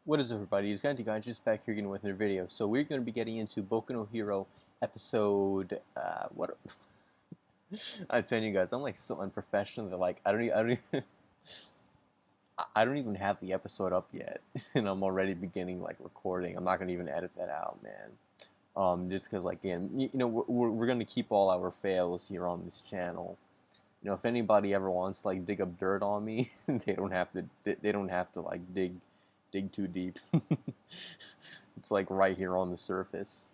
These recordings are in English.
What is up, everybody? It's Ganti Guy just back here again with another video. So we're going to be getting into Boku no Hero episode. What? I'm telling you guys, I'm like so unprofessional that like I don't even, I don't even have the episode up yet, and I'm already beginning like recording. I'm not gonna even edit that out, man. Just because like again, we're gonna keep all our fails here on this channel. If anybody ever wants to like dig up dirt on me, they don't have to like dig too deep. It's like right here on the surface.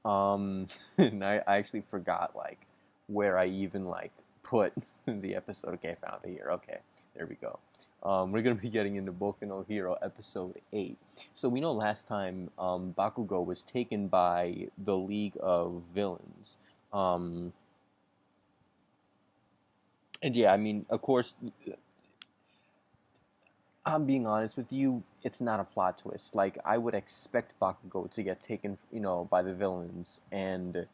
And I actually forgot like where I even like put the episode. Okay, I found it here. Okay, there we go. We're gonna be getting into Boku no Hero episode 8. So we know last time Bakugo was taken by the League of Villains. Um, and yeah, I mean, of course, I'm being honest with you, it's not a plot twist. Like, I would expect Bakugo to get taken, by the villains, and,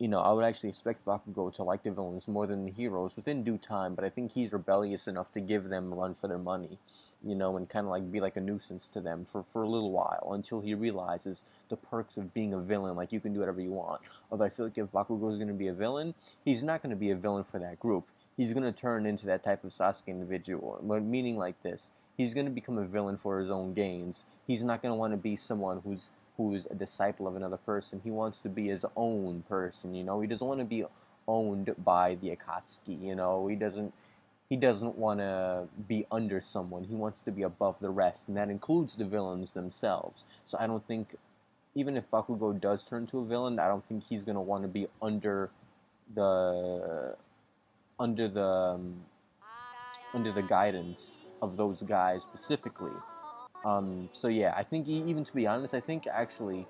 I would actually expect Bakugo to like the villains more than the heroes within due time, but I think he's rebellious enough to give them a run for their money, and kind of like be like a nuisance to them for a little while until he realizes the perks of being a villain, like you can do whatever you want. Although I feel like if Bakugo is going to be a villain, he's not going to be a villain for that group. He's going to turn into that type of Sasuke individual, meaning like this. He's going to become a villain for his own gains. He's not going to want to be someone who's a disciple of another person. He wants to be his own person, He doesn't want to be owned by the Akatsuki, He doesn't want to be under someone. He wants to be above the rest, and that includes the villains themselves. So I don't think, even if Bakugo does turn to a villain, I don't think he's going to want to be the under the um, under the guidance of those guys specifically. So yeah, I think even to be honest, I think actually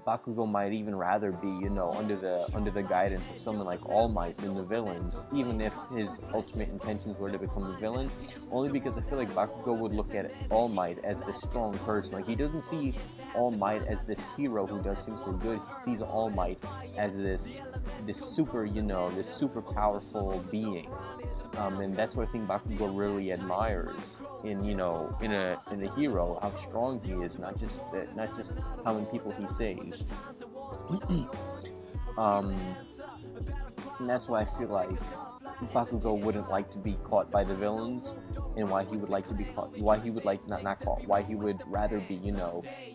Bakugo might even rather be, under the guidance of someone like All Might than the villains, even if his ultimate intentions were to become a villain. Only because I feel like Bakugo would look at All Might as this strong person. Like he doesn't see All Might as this hero who does things for good. He sees All Might as this super powerful being. And that's what I think Bakugo really admires in a hero, how strong he is, not just how many people he saves. um, and that's why I feel like Bakugo wouldn't like to be caught by the villains, and why he would like to be caught, why he would like not caught, why he would rather be,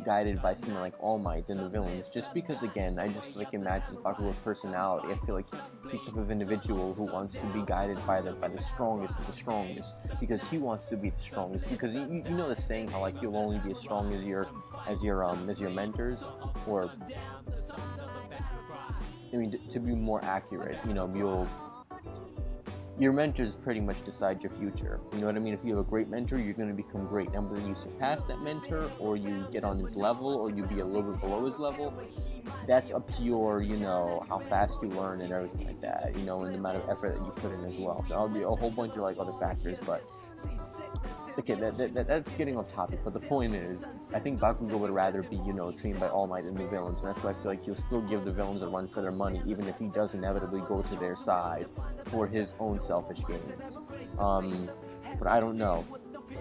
guided by someone like All Might than the villains. Just because, again, I just like imagine Bakugo's personality. I feel like he's the type of individual who wants to be guided by the strongest of the strongest, because he wants to be the strongest. Because you know the saying how like you'll only be as strong as your mentors, or I mean to be more accurate, your mentors pretty much decide your future. You know what I mean? If you have a great mentor, you're going to become great. Now, whether you surpass that mentor, or you get on his level, or you be a little bit below his level, that's up to your, how fast you learn and everything like that, and the amount of effort that you put in as well. There'll be a whole bunch of like other factors, but okay, that's getting off topic, but the point is, I think Bakugo would rather be, trained by All Might than the villains, and that's why I feel like he'll still give the villains a run for their money, even if he does inevitably go to their side for his own selfish gains. But I don't know.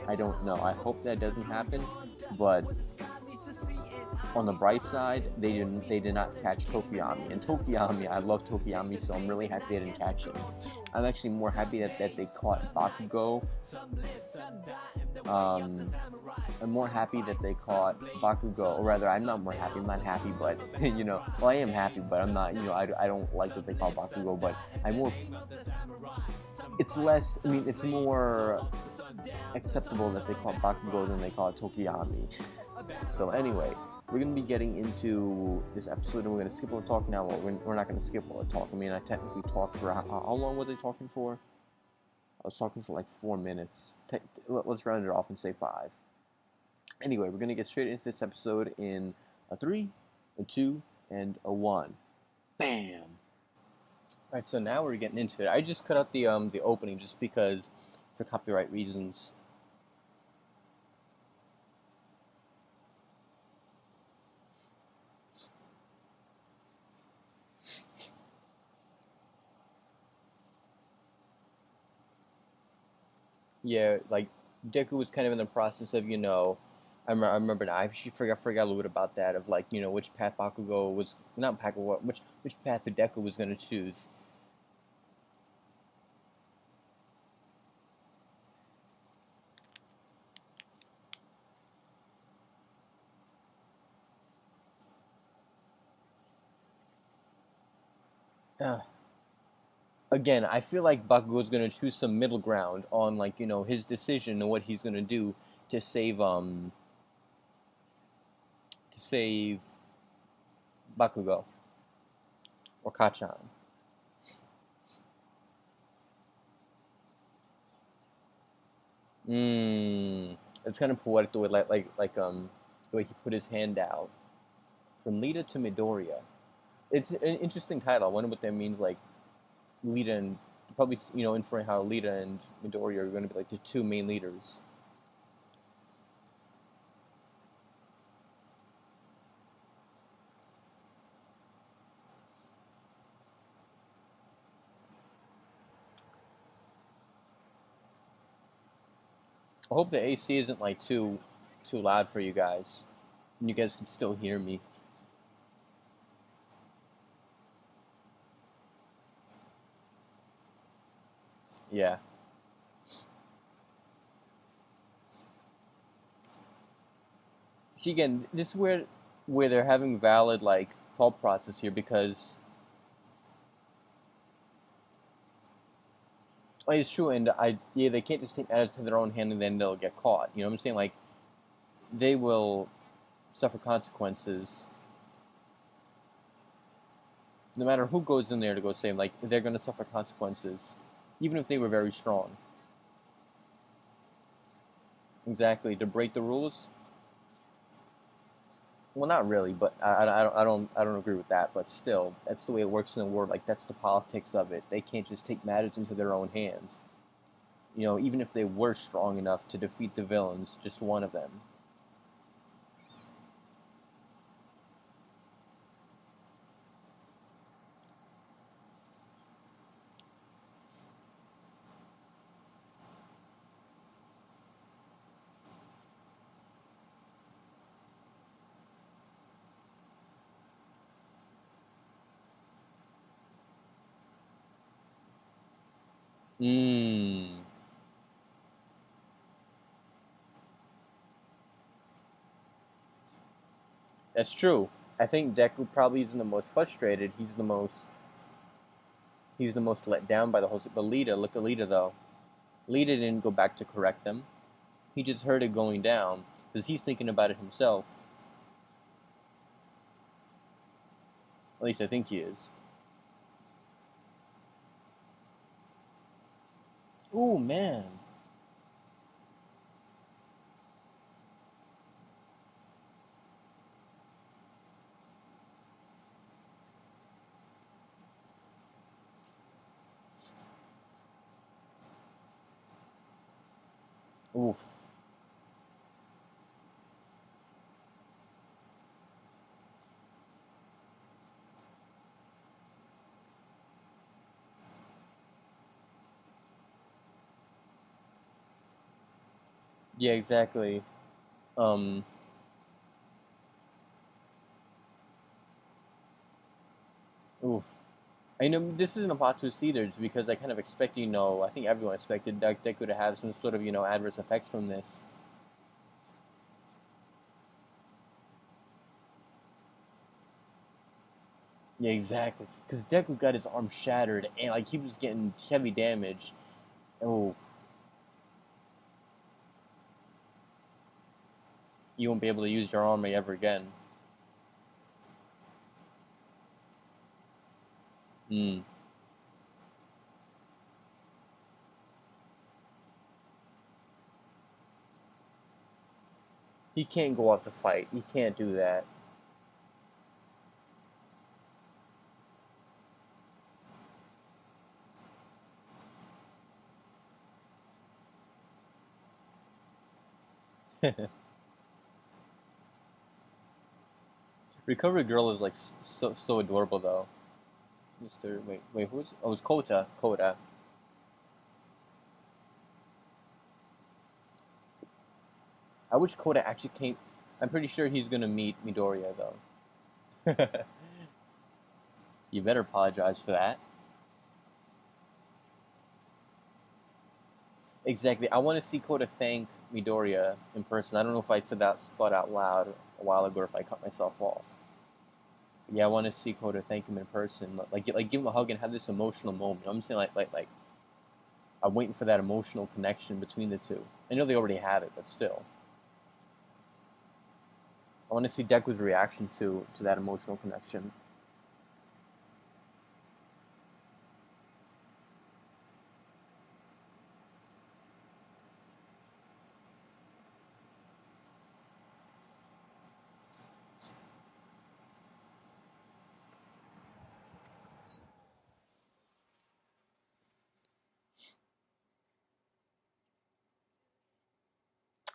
I don't know. I hope that doesn't happen, but on the bright side, they did not catch Tokiyami. And Tokiyami, I love Tokiyami, so I'm really happy they didn't catch him. I'm actually more happy that they caught Bakugo. Um, I'm more happy that they caught Bakugo, or rather, I'm not more happy. I'm not happy, but well, I am happy, but I'm not. I don't like that they caught Bakugo, but I'm more. It's less. I mean, it's more acceptable that they caught Bakugo than they caught Tokiyami. So anyway, we're going to be getting into this episode, and we're going to skip all the talk now. Well, we're not going to skip all the talk. I mean, I technically talked for how long were they talking for? I was talking for like 4 minutes. Let's round it off and say 5. Anyway, we're going to get straight into this episode in a 3, a 2, and a 1. Bam! Alright, so now we're getting into it. I just cut out the opening just because, for copyright reasons. Yeah, like Deku was kind of in the process of, I remember now. I actually forgot a little bit about that of like which path Bakugo was not Bakugo, which path Hideko was gonna choose. Uh, Again, I feel like Bakugo's gonna choose some middle ground on like his decision and what he's gonna do to save Bakugo or Kachan. Mm, it's kind of poetic the way the way he put his hand out from Lita to Midoriya. It's an interesting title. I wonder what that means. Like Lita and probably inferring how Lita and Midoriya are going to be like the two main leaders. I hope the AC isn't like too loud for you guys, and you guys can still hear me. Yeah. See again, this is where they're having valid like thought process here because it's true, and they can't just take matters to their own hand and then they'll get caught. You know what I'm saying? Like they will suffer consequences no matter who goes in there to go save them. Like they're going to suffer consequences, even if they were very strong. Exactly to break the rules. Well, not really, but I don't agree with that. But still, that's the way it works in the world. Like that's the politics of it. They can't just take matters into their own hands. Even if they were strong enough to defeat the villains, just one of them. Mmm, that's true. I think Deku probably isn't the most frustrated. He's the most let down by the whole. But Lita, look at Lita though. Lita didn't go back to correct them. He just heard it going down because he's thinking about it himself. At least I think he is. Ooh man. Oof. Yeah, exactly. Um. Oof. I know this isn't a plot twist either, just because I kind of expected, I think everyone expected Deku to have some sort of, adverse effects from this. Yeah, exactly. Because Deku got his arm shattered, and like he was getting heavy damage. Oh, you won't be able to use your arm ever again. Hmm. He can't go out to fight. He can't do that. Recovery Girl is like so adorable though. Mister, wait, who's? Oh, it was Kota. Kota. I wish Kota actually came. I'm pretty sure he's gonna meet Midoriya though. You better apologize for that. Exactly. I want to see Kota thank Midoriya in person. I don't know if I said that spot out loud a while ago or if I cut myself off. Yeah, I want to see Kota thank him in person. Like give him a hug and have this emotional moment. I'm saying like I'm waiting for that emotional connection between the two. I know they already have it, but still, I want to see Deku's reaction to that emotional connection.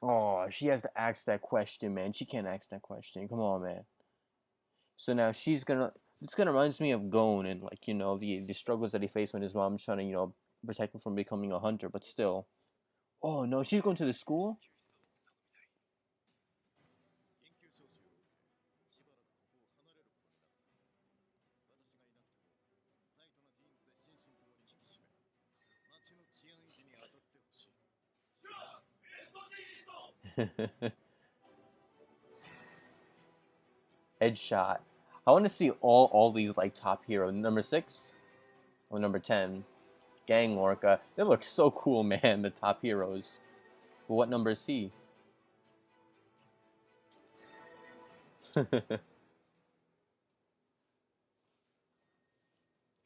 Oh, she has to ask that question, man. She can't ask that question. Come on, man. So now she's gonna. This kind of reminds me of Gon and like the struggles that he faced when his mom's trying to protect him from becoming a hunter, but still. Oh no, she's going to the school. Headshot. I want to see all these like top heroes. Number 6 or number 10, Gang Orca. They look so cool, man. The top heroes. But what number is he?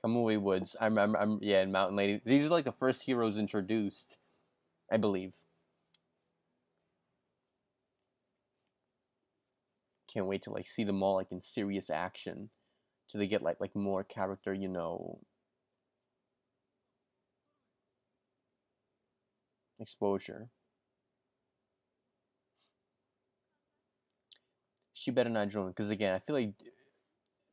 Kamui Woods. I remember. Yeah, and Mountain Lady. These are like the first heroes introduced, I believe. Can't wait to like see them all like in serious action, so they get like more character, exposure. She better not join because again, I feel like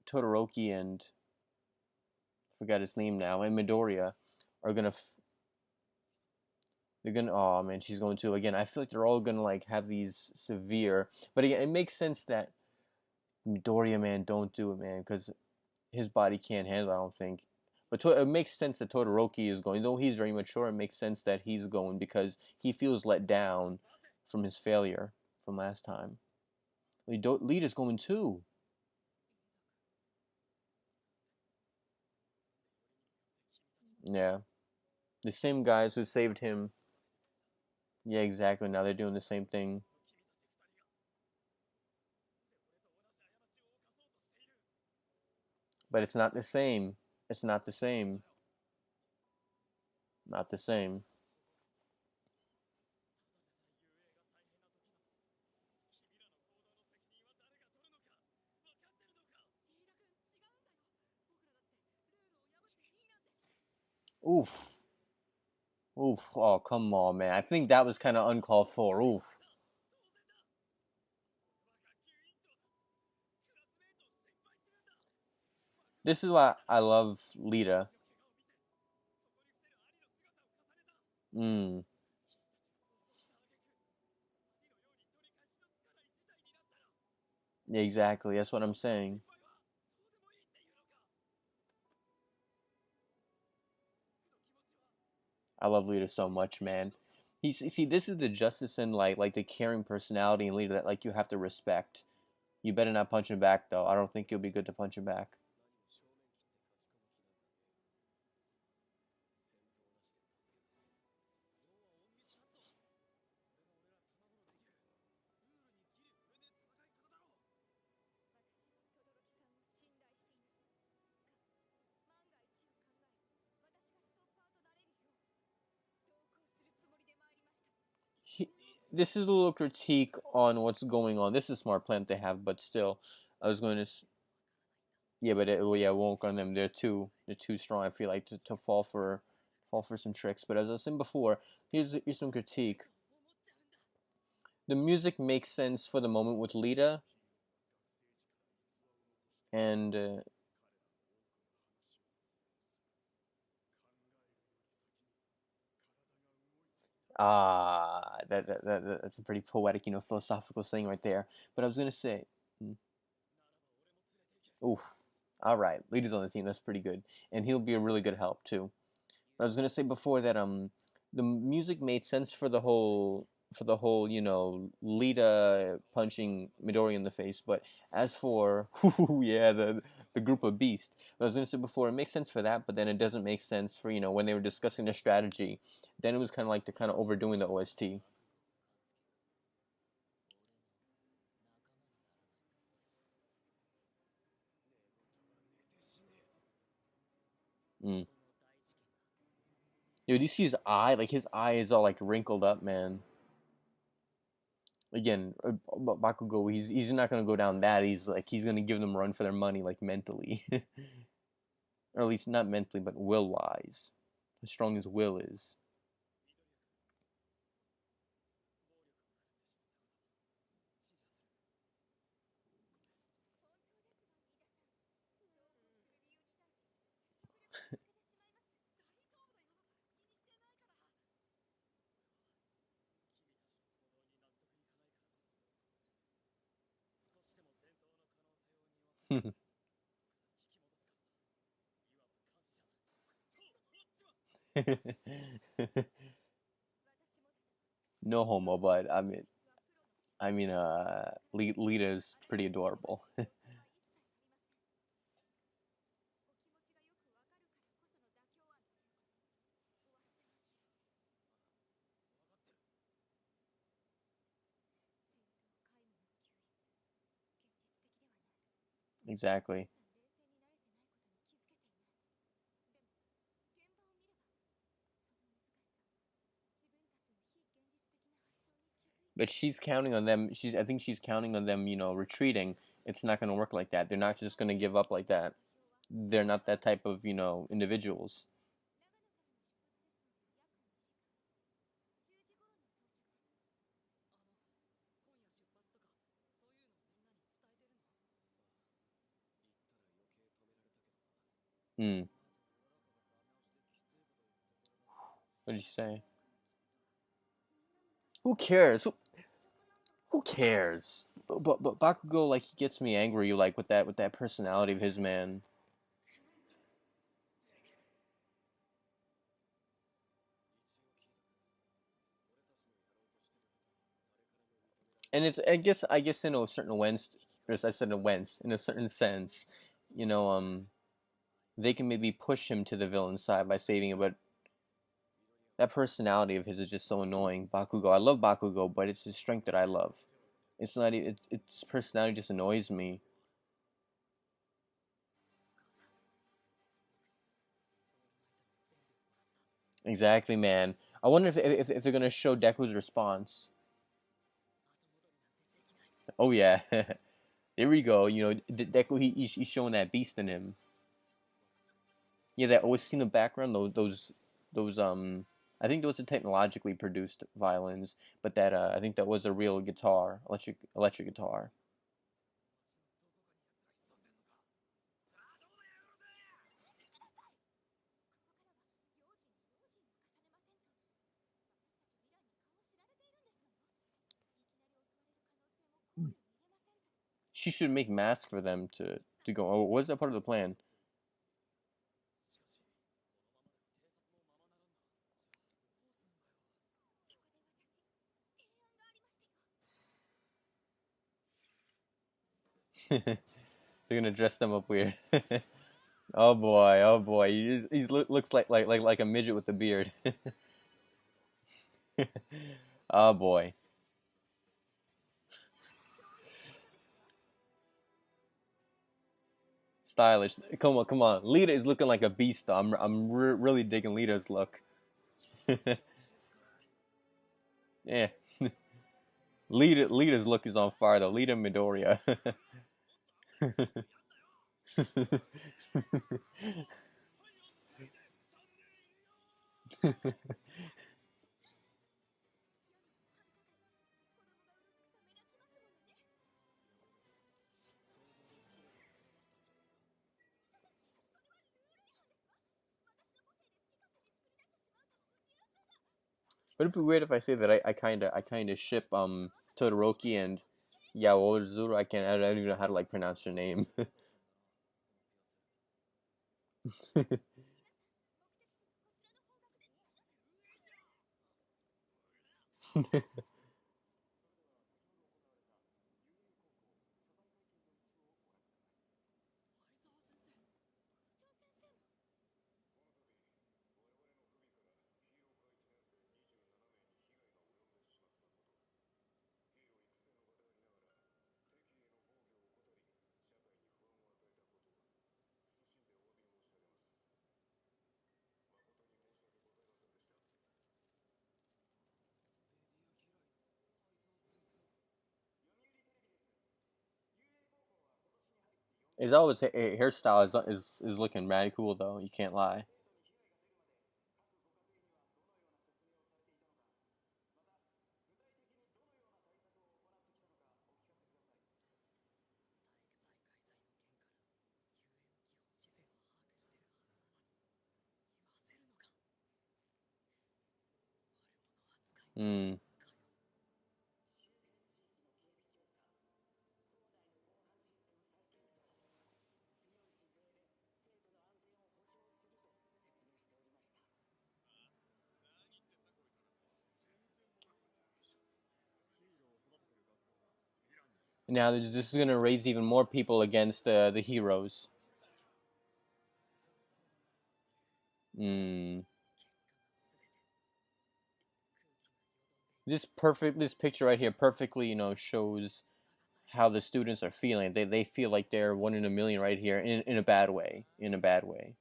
Todoroki and I forgot his name now and Midoriya are gonna they're gonna oh man she's going to again. I feel like they're all gonna like have these severe, but again it makes sense that Midoriya, man, don't do it, man, because his body can't handle it, I don't think. But it makes sense that Todoroki is going, though he's very mature. It makes sense that he's going because he feels let down from his failure from last time. Lita's going too. Yeah, the same guys who saved him. Yeah, exactly. Now they're doing the same thing, but it's not the same. It's not the same. Not the same. Oof. Oof. Oh, come on, man. I think that was kind of uncalled for. Oof. This is why I love Lita. Mm. Yeah, exactly. That's what I'm saying. I love Lita so much, man. See, this is the justice and like the caring personality in Lita that like you have to respect. You better not punch him back though. I don't think it'll be good to punch him back. He, this is a little critique on what's going on. This is a smart plan to have, but still, I was going to. Yeah, but well, yeah, it won't on them. They're too strong. I feel like to fall for some tricks. But as I was saying before, here's some critique. The music makes sense for the moment with Lita, and That's a pretty poetic, philosophical saying right there. But I was gonna say, mm, oof, all right, leaders on the team. That's pretty good, and he'll be a really good help too. I was gonna say before that the music made sense for the whole Lita punching Midori in the face, but as for yeah the group of Beast, I was gonna say before it makes sense for that, but then it doesn't make sense for when they were discussing their strategy. Then it was kind of like they're kind of overdoing the OST. Mm. Yo, do you see his eye? Like his eye is all like wrinkled up, man. Again, Bakugo, he's not gonna go down that. He's gonna give them a run for their money, like mentally, or at least not mentally, but will wise. As strong as will is. No homo, but Lita's pretty adorable. Exactly. But she's counting on them. I think she's counting on them, retreating. It's not going to work like that. They're not just going to give up like that. They're not that type of, individuals. Hmm. What did you say? Who cares? Who cares? But Bakugo, like, he gets me angry, like, with that personality of his, man. And it's I guess in a certain sense, as I said, in a certain sense, you know, um, they can maybe push him to the villain side by saving him, but that personality of his is just so annoying. Bakugo, I love Bakugo, but it's his strength that I love. It's not. Its personality just annoys me. Exactly, man. I wonder if they're gonna show Deku's response. Oh yeah, there we go. Deku, he's showing that beast in him. Yeah, that always seen in the background. Those I think those are technologically produced violins, but that I think that was a real guitar, electric guitar. She should make masks for them to go. Oh, was that part of the plan? They're gonna dress them up weird. Oh boy, looks like a midget with a beard. Oh boy, stylish. Come on, come on. Lita is looking like a beast. Though. Really digging Lita's look. Yeah, Lita's look is on fire though. Lita Midoriya. Would it be weird if I say that I kinda ship Todoroki and Yaorzuru? I don't even know how to like pronounce your name. His always hairstyle is looking mad cool though. You can't lie. Mm. Now this is gonna raise even more people against the heroes. Mm. This picture right here perfectly shows how the students are feeling. They feel like they're one in a million right here in a bad way. In a bad way.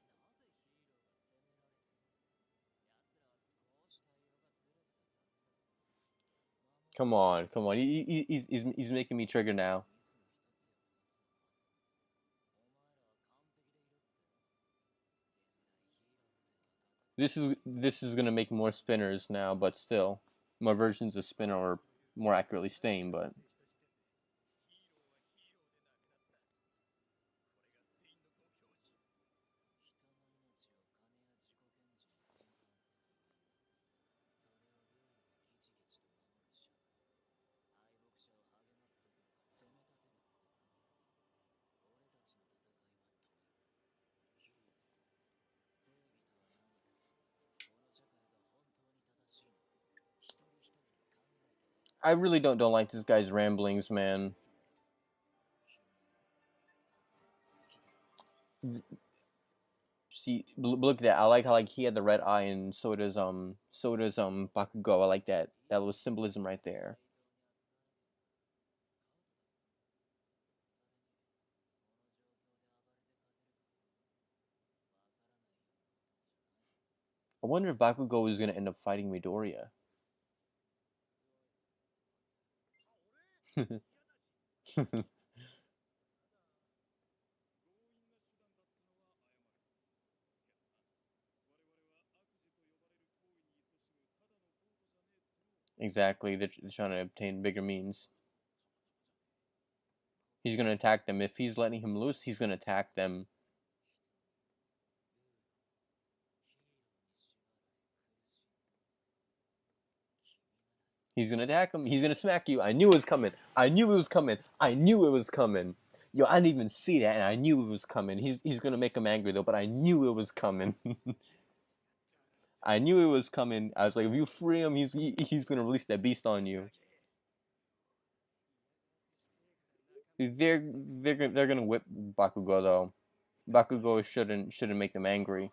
Come on, come on. He's making me trigger now. This is gonna make more spinners now, but still more versions of spinner, or more accurately stain. But I really don't like this guy's ramblings, man. See, look at that. I like how like he had the red eye, and so does Bakugo. I like that. That was symbolism right there. I wonder if Bakugo is gonna end up fighting Midoriya. Exactly. They're trying to obtain bigger means. He's gonna attack them. If he's letting him loose, he's gonna attack them. He's gonna attack him. He's gonna smack you. I knew it was coming. I knew it was coming. I knew it was coming. Yo, I didn't even see that, and I knew it was coming. He's gonna make him angry though, but I knew it was coming. I knew it was coming. I was like, if you free him, he's gonna release that beast on you. They're gonna whip Bakugo though. Bakugo shouldn't make them angry.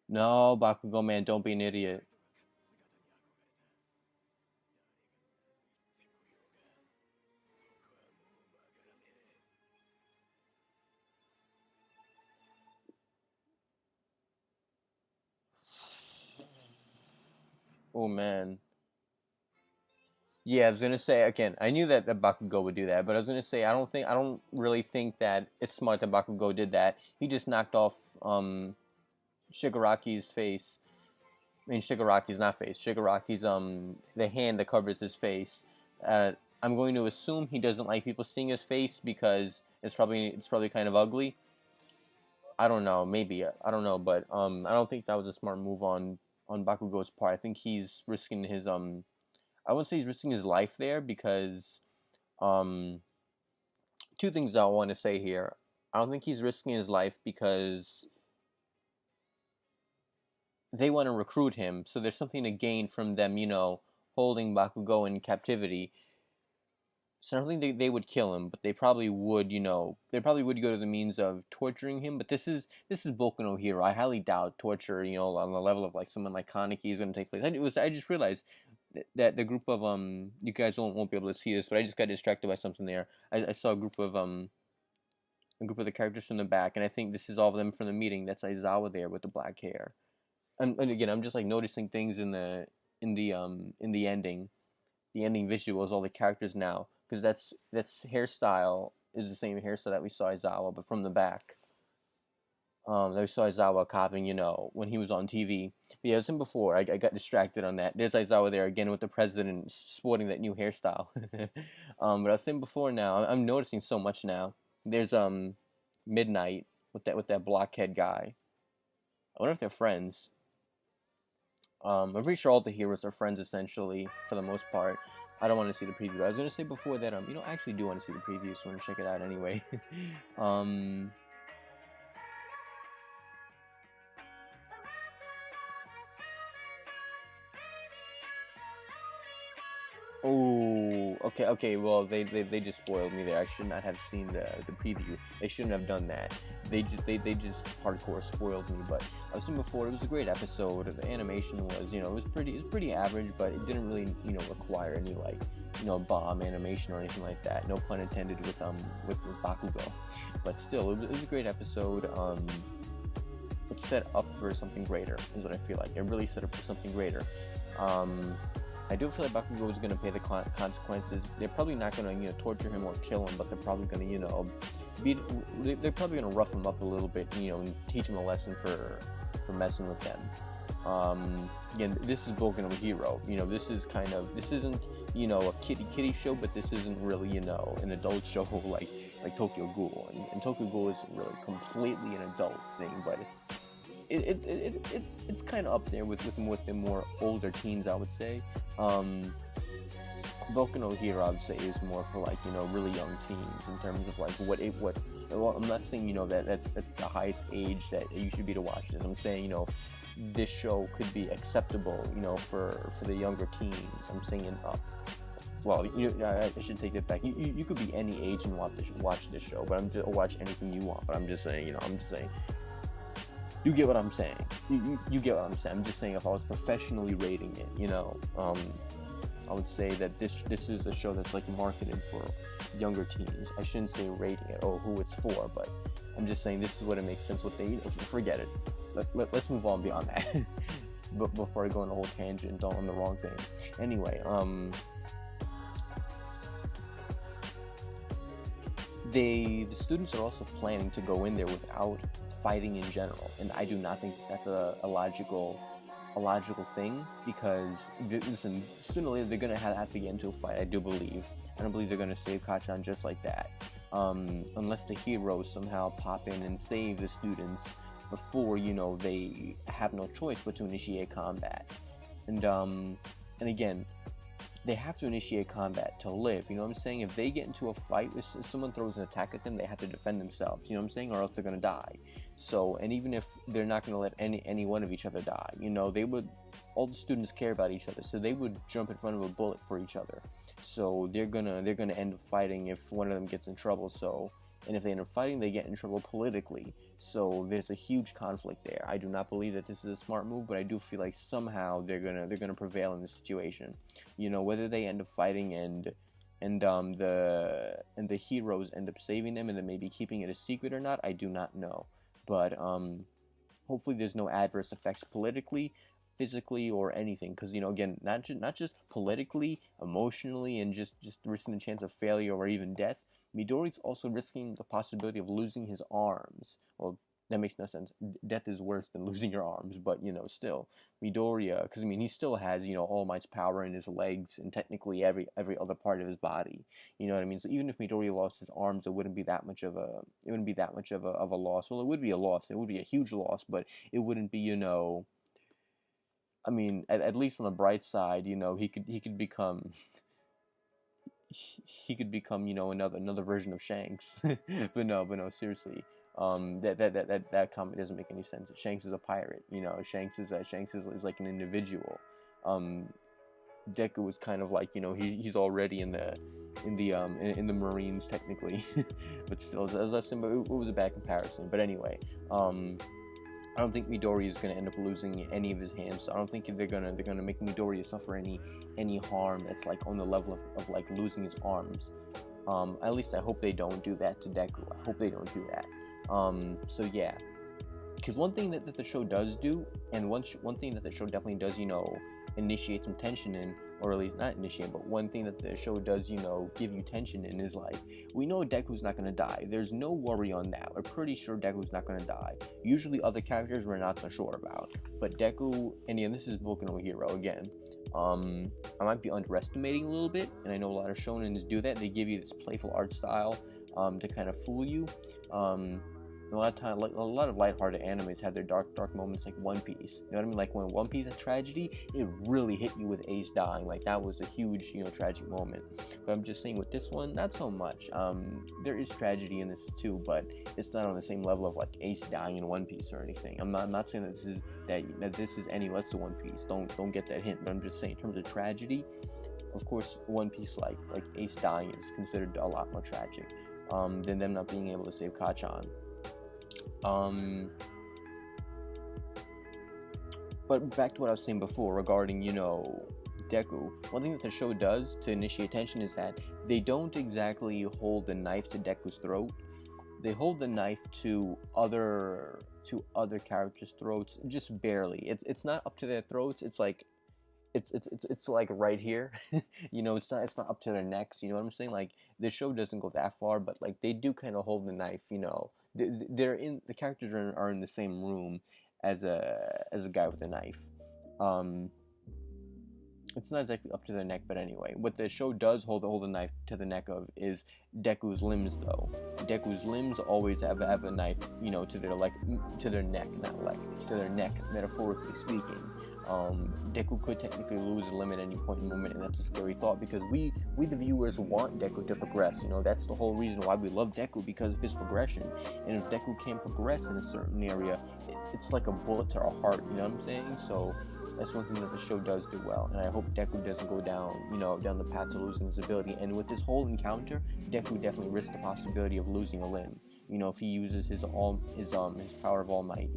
No, Bakugo man, don't be an idiot. Oh man. Yeah, I was gonna say again. I knew that Bakugo would do that, but I was gonna say I don't really think that it's smart that Bakugo did that. He just knocked off Shigaraki's face. I mean Shigaraki's not face. Shigaraki's the hand that covers his face. I'm going to assume he doesn't like people seeing his face because it's probably kind of ugly. I don't know, maybe I don't know, but I don't think that was a smart move on Bakugo's part. I think he's risking his I wouldn't say he's risking his life there because um two things I want to say here. I don't think he's risking his life because they want to recruit him, so there's something to gain from them, holding Bakugo in captivity. So I don't think they would kill him, but they probably would go to the means of torturing him. But this is Boku no Hero. I highly doubt torture, on the level of like someone like Kaneki is going to take place. I just realized that the group of you guys won't be able to see this, but I just got distracted by something there. I saw a group of the characters from the back, and I think this is all of them from the meeting. That's Aizawa there with the black hair. And again, I'm just like noticing things in the ending visuals, all the characters now, because that's hairstyle is the same hairstyle that we saw Aizawa, but from the back. That we saw Aizawa copying, when he was on TV. But yeah, it was him before. I got distracted on that. There's Aizawa there again with the president sporting that new hairstyle. But I was saying before now, I'm noticing so much now. There's Midnight with that blockhead guy. I wonder if they're friends. I'm pretty sure all the heroes are friends essentially for the most part. I don't want to see the preview. I was gonna say before that I actually do want to see the preview, so I'm gonna check it out anyway. um, oh, okay, okay. Well, they just spoiled me there. I should not have seen the preview. They shouldn't have done that. They just hardcore spoiled me. But I was saying before, it was a great episode. The animation was it was pretty average, but it didn't really require any like bomb animation or anything like that. No pun intended with Bakugo. But still, it was a great episode. It set up for something greater, is what I feel like. It really set up for something greater. Um, I do feel like Bakugo is going to pay the consequences. They're probably not going to torture him or kill him, but they're probably going to be they're probably going to rough him up a little bit, and teach him a lesson for messing with them. Again, this is Boku no Hero. This isn't a kitty show, but this isn't really an adult show like Tokyo Ghoul, and Tokyo Ghoul isn't really completely an adult thing, but it's kind of up there with the more older teens, I would say. Boku no Hero, I would say, is more for like really young teens in terms of like what. Well, I'm not saying that's the highest age that you should be to watch this. I'm saying this show could be acceptable for the younger teens. I'm saying up. Well, I should take that back. You could be any age and watch this show, but watch anything you want. But I'm just saying, you get what I'm saying. You get what I'm saying. I'm just saying if I was professionally rating it, I would say that this is a show that's like marketed for younger teens. I shouldn't say rating it or who it's for, but I'm just saying this is what it makes sense. What they forget it. Let's move on beyond that. But before I go on a whole tangent on the wrong thing. Anyway, the students are also planning to go in there without fighting in general, and I do not think that's a logical thing, because listen, sooner or later they're gonna have to get into a fight. I do believe. I don't believe they're gonna save Kachan just like that, unless the heroes somehow pop in and save the students before they have no choice but to initiate combat. And again, they have to initiate combat to live. You know what I'm saying? If they get into a fight, if someone throws an attack at them, they have to defend themselves. You know what I'm saying? Or else they're gonna die. So, and even if they're not gonna let any one of each other die, they would. All the students care about each other, so they would jump in front of a bullet for each other. So they're gonna end up fighting if one of them gets in trouble. So, and if they end up fighting, they get in trouble politically. So there's a huge conflict there. I do not believe that this is a smart move, but I do feel like somehow they're gonna prevail in this situation. Whether they end up fighting and the heroes end up saving them and then maybe keeping it a secret or not, I do not know. But hopefully there's no adverse effects politically, physically, or anything. Because again, not just politically, emotionally, and just risking the chance of failure or even death. Midori's also risking the possibility of losing his arms. Well, That makes no sense. Death is worse than losing your arms, but still, Midoriya, because I mean, he still has All Might's power in his legs and technically every other part of his body. You know what I mean? So even if Midoriya lost his arms, it wouldn't be that much of a loss. Well, it would be a loss. It would be a huge loss, but it wouldn't be I mean, at least on the bright side, he could become another version of Shanks. But no, seriously. That comment doesn't make any sense. Shanks is a pirate. Shanks is like an individual. Um, Deku was kind of like he's already in the Marines technically, but still, it was a bad comparison. But anyway, I don't think Midori is gonna end up losing any of his hands. I don't think they're gonna make Midori suffer any harm that's like on the level of like losing his arms. At least I hope they don't do that to Deku. I hope they don't do that. So yeah, because one thing that the show does do, and one thing that the show definitely does, initiate some tension in, or at least not initiate, but one thing that the show does, give you tension in is like, we know Deku's not gonna die. There's no worry on that. We're pretty sure Deku's not gonna die. Usually other characters we're not so sure about, but Deku, and yeah, this is Boku no Hero again. I might be underestimating a little bit, and I know a lot of shonens do that. They give you this playful art style, to kind of fool you. A lot of time, like a lot of lighthearted animes have their dark moments, like One Piece. You know what I mean? Like when One Piece had tragedy, it really hit you with Ace dying. Like that was a huge, tragic moment. But I'm just saying with this one, not so much. There is tragedy in this too, but it's not on the same level of like Ace dying in One Piece or anything. I'm not saying that this is any less than One Piece. Don't get that hint. But I'm just saying in terms of tragedy, of course, One Piece like Ace dying is considered a lot more tragic than them not being able to save Kacchan. But back to what I was saying before regarding, Deku. One thing that the show does to initiate tension is that they don't exactly hold the knife to Deku's throat. They hold the knife to other characters' throats, just barely. It's not up to their throats. It's like it's like right here. It's not up to their necks. You know what I'm saying? Like the show doesn't go that far, but like they do kind of hold the knife. The characters are in the same room as a guy with a knife. Um, it's not exactly up to their neck, but anyway, what the show does hold the knife to the neck of is Deku's limbs, though. Deku's limbs always have a knife, to their neck, not leg, to their neck, metaphorically speaking. Deku could technically lose a limb at any point in the moment, and that's a scary thought because we the viewers want Deku to progress. That's the whole reason why we love Deku, because of his progression. And if Deku can't progress in a certain area, it's like a bullet to our heart. You know what I'm saying? So that's one thing that the show does do well, and I hope Deku doesn't go down the path to losing his ability. And with this whole encounter, Deku definitely risks the possibility of losing a limb. If he uses his power of All Might,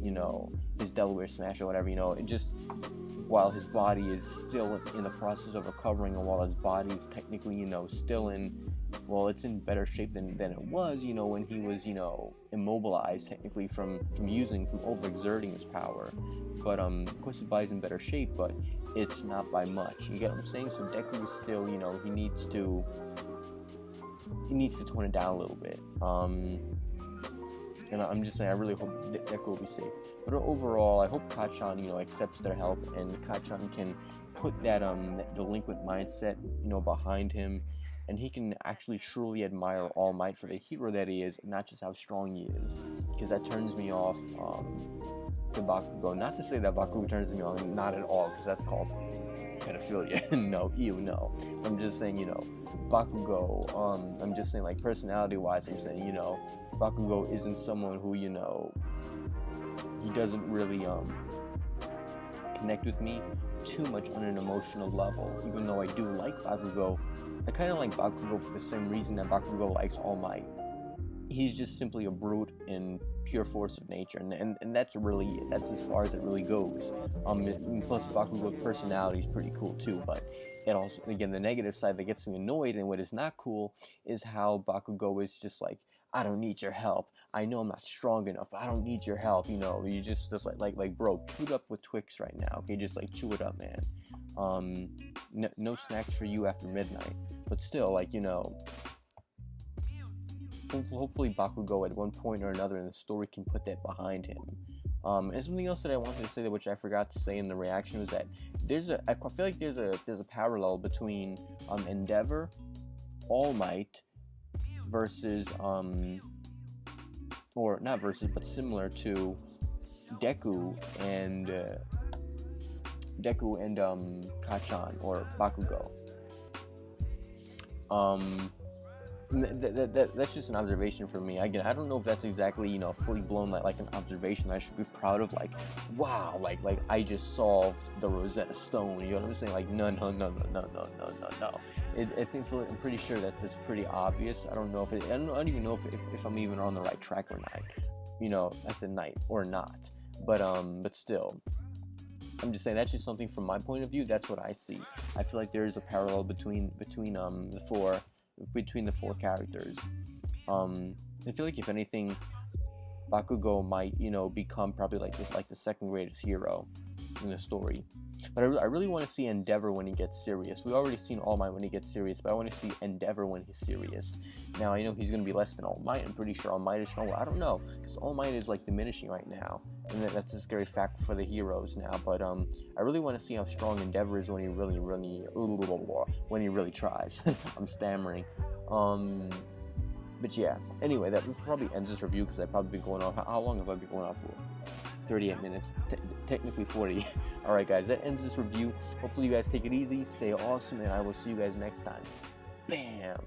his Delaware Smash or whatever, it just, while his body is still in the process of recovering, and while his body is technically, still it's in better shape than it was, when he was, immobilized technically from overexerting his power. But of course his body's in better shape, but it's not by much. You get what I'm saying? So Deku is still, he needs to tone it down a little bit. And I'm just saying, I really hope Deku will be safe. But overall, I hope Kacchan, accepts their help, and Kacchan can put that delinquent mindset, behind him, and he can actually truly admire All Might for the hero that he is, and not just how strong he is. Because that turns me off to Bakugo. Not to say that Bakugo turns me on, not at all, because that's called pedophilia. No, I'm just saying, Bakugo, I'm just saying, like, personality-wise, I'm saying, Bakugo isn't someone who, he doesn't really, connect with me too much on an emotional level. Even though I do like Bakugo, I kind of like Bakugo for the same reason that Bakugo likes All Might. He's just simply a brute in pure force of nature, and that's as far as it really goes. Plus Bakugo's personality is pretty cool too, but it also, again, the negative side that gets me annoyed, and what is not cool, is how Bakugo is just like, I don't need your help. I know I'm not strong enough, but I don't need your help. You just like bro, chew it up with Twix right now. Okay, just like chew it up, man. No snacks for you after midnight. But still, like, hopefully Bakugo at one point or another in the story can put that behind him. And something else that I wanted to say, that which I forgot to say in the reaction, was that I feel like there's a parallel between Endeavor, All Might versus or not versus, but similar to Deku and Kacchan or Bakugo. That's just an observation for me. Again, I don't know if that's exactly fully blown like an observation I should be proud of. Like, wow, like I just solved the Rosetta Stone. You know what I'm saying? Like, no. I'm pretty sure that it's pretty obvious. I don't even know if I'm even on the right track or not. I said night or not, but still. I'm just saying that's just something from my point of view. That's what I see. I feel like there is a parallel between the four characters. I feel like if anything, Bakugo might become probably like the second greatest hero in the story. But I really want to see Endeavor when he gets serious. We've already seen All Might when he gets serious, but I want to see Endeavor when he's serious. Now, I know he's going to be less than All Might. I'm pretty sure All Might is stronger. I don't know, because All Might is like diminishing right now, and that's a scary fact for the heroes now. But I really want to see how strong Endeavor is when he really tries. I'm stammering. But yeah. Anyway, that probably ends this review, because I've probably been going on. How long have I been going on for? 38 minutes, technically 40. Alright guys, that ends this review. Hopefully you guys take it easy, stay awesome, and I will see you guys next time. Bam!